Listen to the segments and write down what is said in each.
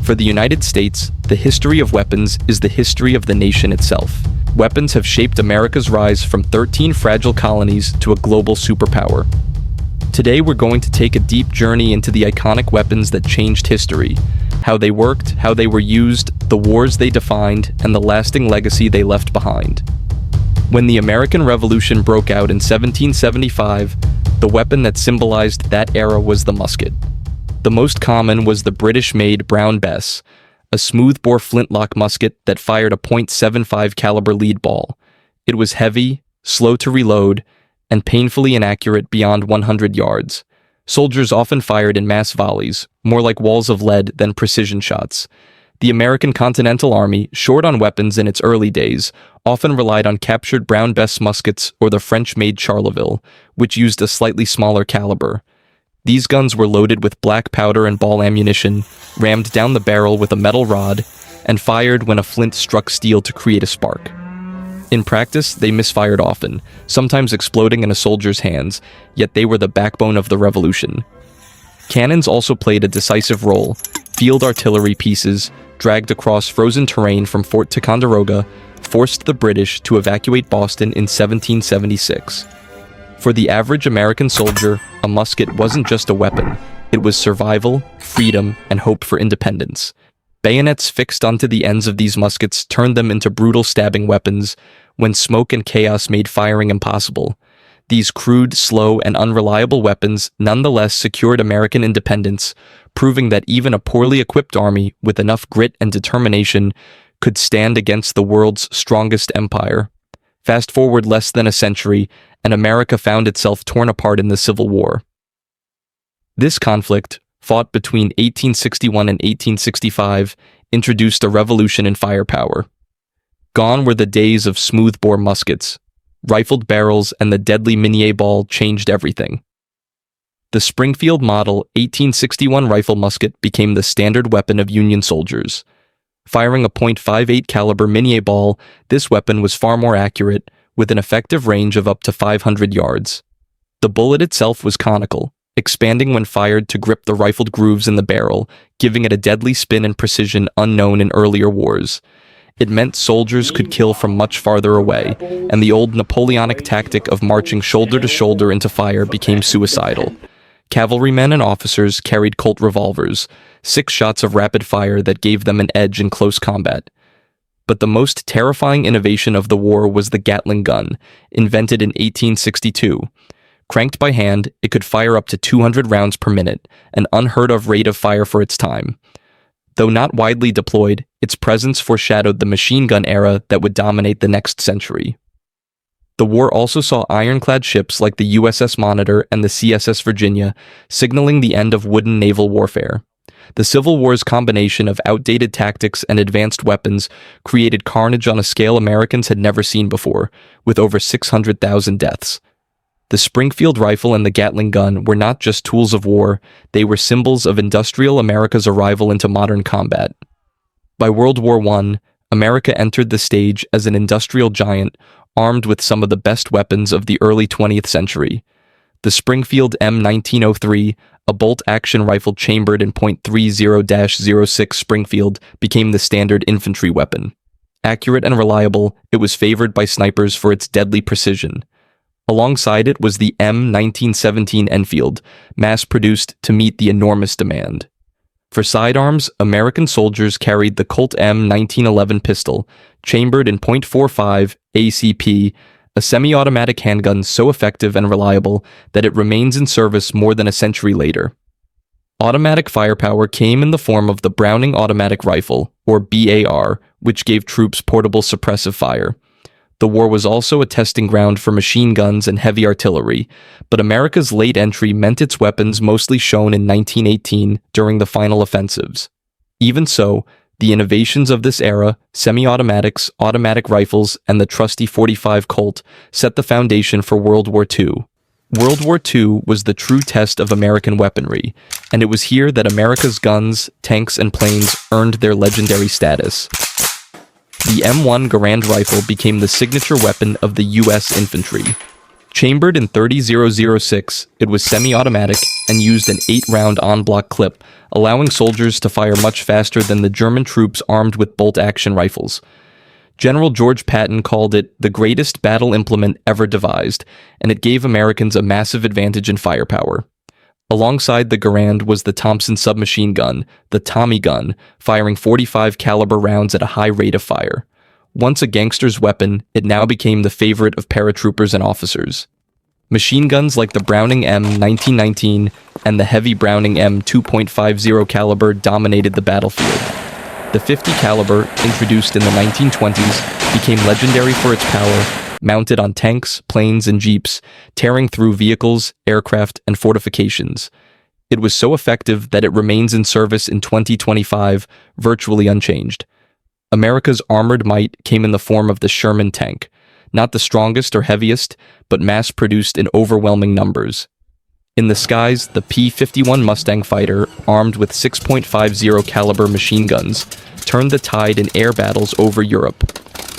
For the United States, the history of weapons is the history of the nation itself. Weapons have shaped America's rise from 13 fragile colonies to a global superpower. Today we're going to take a deep journey into the iconic weapons that changed history, how they worked, how they were used, the wars they defined, and the lasting legacy they left behind. When the American Revolution broke out in 1775, the weapon that symbolized that era was the musket. The most common was the British-made Brown Bess, a smoothbore flintlock musket that fired a .75 caliber lead ball. It was heavy, slow to reload, and painfully inaccurate beyond 100 yards. Soldiers often fired in mass volleys, more like walls of lead than precision shots. The American Continental Army, short on weapons in its early days, often relied on captured Brown Bess muskets or the French-made Charleville, which used a slightly smaller caliber. These guns were loaded with black powder and ball ammunition, rammed down the barrel with a metal rod, and fired when a flint struck steel to create a spark. In practice, they misfired often, sometimes exploding in a soldier's hands, yet they were the backbone of the revolution. Cannons also played a decisive role. Field artillery pieces, dragged across frozen terrain from Fort Ticonderoga, forced the British to evacuate Boston in 1776. For the average American soldier, a musket wasn't just a weapon. It was survival, freedom, and hope for independence. Bayonets fixed onto the ends of these muskets turned them into brutal stabbing weapons when smoke and chaos made firing impossible. These crude, slow, and unreliable weapons nonetheless secured American independence, proving that even a poorly equipped army with enough grit and determination could stand against the world's strongest empire. Fast forward less than a century, and America found itself torn apart in the Civil War. This conflict, fought between 1861 and 1865, introduced a revolution in firepower. Gone were the days of smoothbore muskets. Rifled barrels and the deadly Minié ball changed everything. The Springfield Model 1861 rifle musket became the standard weapon of Union soldiers. Firing a .58 caliber Minié ball, this weapon was far more accurate, with an effective range of up to 500 yards. The bullet itself was conical, expanding when fired to grip the rifled grooves in the barrel, giving it a deadly spin and precision unknown in earlier wars. It meant soldiers could kill from much farther away, and the old Napoleonic tactic of marching shoulder to shoulder into fire became suicidal. Cavalrymen and officers carried Colt revolvers, 6 shots of rapid fire that gave them an edge in close combat. But the most terrifying innovation of the war was the Gatling gun, invented in 1862. Cranked by hand, it could fire up to 200 rounds per minute, an unheard-of rate of fire for its time. Though not widely deployed, its presence foreshadowed the machine gun era that would dominate the next century. The war also saw ironclad ships like the USS Monitor and the CSS Virginia, signaling the end of wooden naval warfare. The Civil War's combination of outdated tactics and advanced weapons created carnage on a scale Americans had never seen before, with over 600,000 deaths. The Springfield rifle and the Gatling gun were not just tools of war, they were symbols of industrial America's arrival into modern combat. By World War I, America entered the stage as an industrial giant, armed with some of the best weapons of the early 20th century. The Springfield M1903, a bolt-action rifle chambered in .30-06 Springfield, became the standard infantry weapon. Accurate and reliable, it was favored by snipers for its deadly precision. Alongside it was the M1917 Enfield, mass-produced to meet the enormous demand. For sidearms, American soldiers carried the Colt M1911 pistol, chambered in .45 ACP, a semi-automatic handgun so effective and reliable that it remains in service more than a century later. Automatic firepower came in the form of the Browning Automatic Rifle, or BAR, which gave troops portable suppressive fire. The war was also a testing ground for machine guns and heavy artillery, but America's late entry meant its weapons mostly shown in 1918 during the final offensives. Even so, the innovations of this era, semi-automatics, automatic rifles, and the trusty .45 Colt set the foundation for World War II. World War II was the true test of American weaponry, and it was here that America's guns, tanks, and planes earned their legendary status. The M1 Garand rifle became the signature weapon of the U.S. infantry. Chambered in 30006, it was semi-automatic and used an 8-round en-bloc clip, allowing soldiers to fire much faster than the German troops armed with bolt-action rifles. General George Patton called it the greatest battle implement ever devised, and it gave Americans a massive advantage in firepower. Alongside the Garand was the Thompson submachine gun, the Tommy gun, firing 45 caliber rounds at a high rate of fire. Once a gangster's weapon, it now became the favorite of paratroopers and officers. Machine guns like the Browning M 1919 and the heavy Browning M 2.50 caliber dominated the battlefield. The .50 caliber, introduced in the 1920s, became legendary for its power, mounted on tanks, planes, and jeeps, tearing through vehicles, aircraft, and fortifications. It was so effective that it remains in service in 2025, virtually unchanged. America's armored might came in the form of the Sherman tank, not the strongest or heaviest, but mass-produced in overwhelming numbers. In the skies, the P-51 Mustang fighter, armed with 6.50 caliber machine guns, turned the tide in air battles over Europe.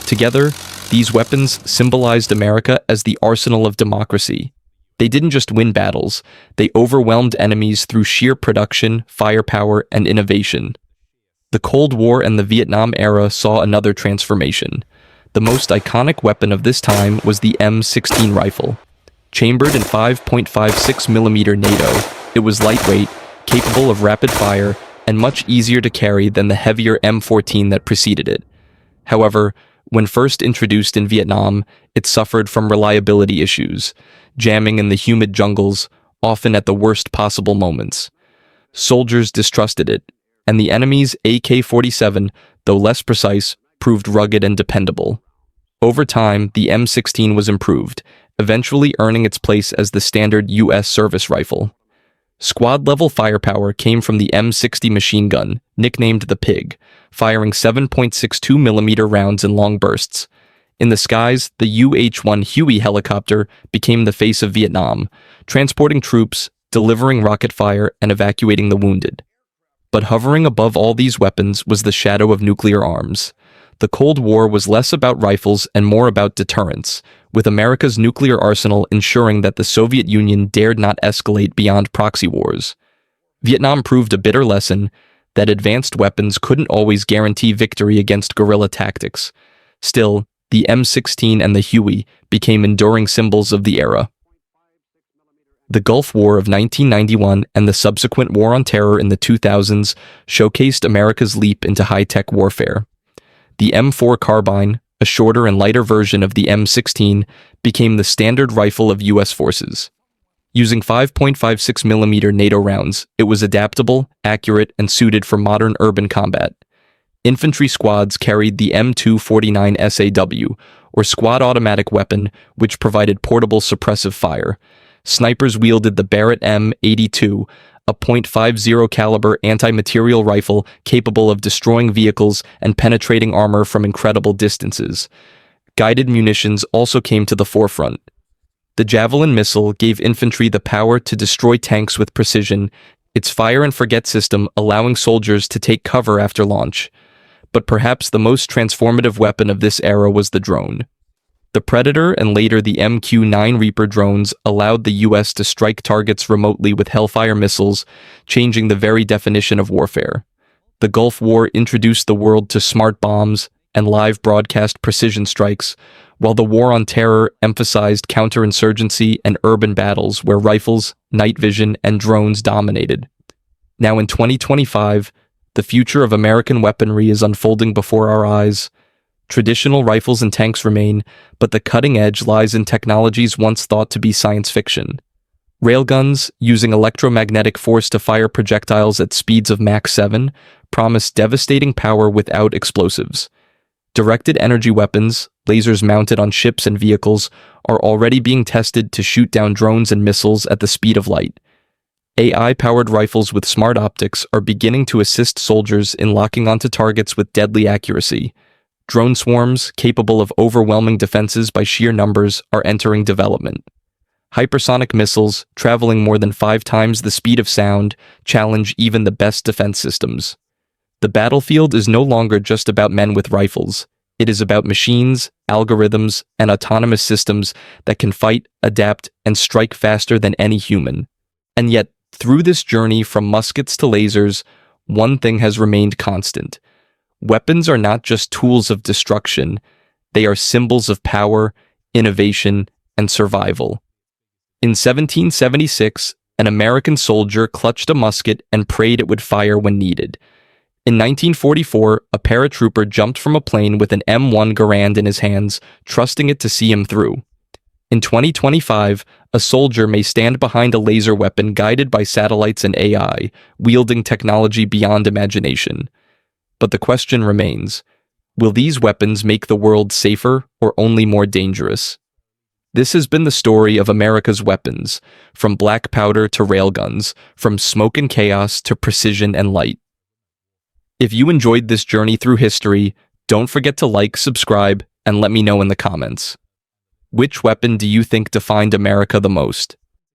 Together, these weapons symbolized America as the arsenal of democracy. They didn't just win battles, they overwhelmed enemies through sheer production, firepower, and innovation. The Cold War and the Vietnam era saw another transformation. The most iconic weapon of this time was the M16 rifle. Chambered in 5.56mm NATO, it was lightweight, capable of rapid fire, and much easier to carry than the heavier M14 that preceded it. However, when first introduced in Vietnam, it suffered from reliability issues, jamming in the humid jungles, often at the worst possible moments. Soldiers distrusted it, and the enemy's AK-47, though less precise, proved rugged and dependable. Over time, the M16 was improved, eventually earning its place as the standard U.S. service rifle. Squad-level firepower came from the M60 machine gun, nicknamed the Pig, firing 7.62mm rounds in long bursts. In the skies, the UH-1 Huey helicopter became the face of Vietnam, transporting troops, delivering rocket fire, and evacuating the wounded. But hovering above all these weapons was the shadow of nuclear arms. The Cold War was less about rifles and more about deterrence, with America's nuclear arsenal ensuring that the Soviet Union dared not escalate beyond proxy wars. Vietnam proved a bitter lesson that advanced weapons couldn't always guarantee victory against guerrilla tactics. Still, the M16 and the Huey became enduring symbols of the era. The Gulf War of 1991 and the subsequent War on Terror in the 2000s showcased America's leap into high-tech warfare. The M4 carbine, a shorter and lighter version of the M16, became the standard rifle of U.S. forces. Using 5.56mm NATO rounds, it was adaptable, accurate, and suited for modern urban combat. Infantry squads carried the M249 SAW, or squad automatic weapon, which provided portable suppressive fire. Snipers wielded the Barrett M82, a .50 caliber anti-material rifle capable of destroying vehicles and penetrating armor from incredible distances. Guided munitions also came to the forefront. The Javelin missile gave infantry the power to destroy tanks with precision, its fire-and-forget system allowing soldiers to take cover after launch. But perhaps the most transformative weapon of this era was the drone. The Predator and later the MQ-9 Reaper drones allowed the U.S. to strike targets remotely with Hellfire missiles, changing the very definition of warfare. The Gulf War introduced the world to smart bombs and live broadcast precision strikes, while the War on Terror emphasized counterinsurgency and urban battles where rifles, night vision, and drones dominated. Now in 2025, the future of American weaponry is unfolding before our eyes. Traditional rifles and tanks remain, but the cutting edge lies in technologies once thought to be science fiction. Railguns, using electromagnetic force to fire projectiles at speeds of Mach 7, promise devastating power without explosives. Directed energy weapons, lasers mounted on ships and vehicles, are already being tested to shoot down drones and missiles at the speed of light. AI-powered rifles with smart optics are beginning to assist soldiers in locking onto targets with deadly accuracy. Drone swarms, capable of overwhelming defenses by sheer numbers, are entering development. Hypersonic missiles, traveling more than 5 times the speed of sound, challenge even the best defense systems. The battlefield is no longer just about men with rifles. It is about machines, algorithms, and autonomous systems that can fight, adapt, and strike faster than any human. And yet, through this journey from muskets to lasers, one thing has remained constant. Weapons are not just tools of destruction, they are symbols of power, innovation, and survival. In 1776, an American soldier clutched a musket and prayed it would fire when needed. In 1944, a paratrooper jumped from a plane with an M1 Garand in his hands, trusting it to see him through. In 2025, a soldier may stand behind a laser weapon guided by satellites and AI, wielding technology beyond imagination. But the question remains, will these weapons make the world safer or only more dangerous? This has been the story of America's weapons, from black powder to railguns, from smoke and chaos to precision and light. If you enjoyed this journey through history, don't forget to like, subscribe, and let me know in the comments. Which weapon do you think defined America the most?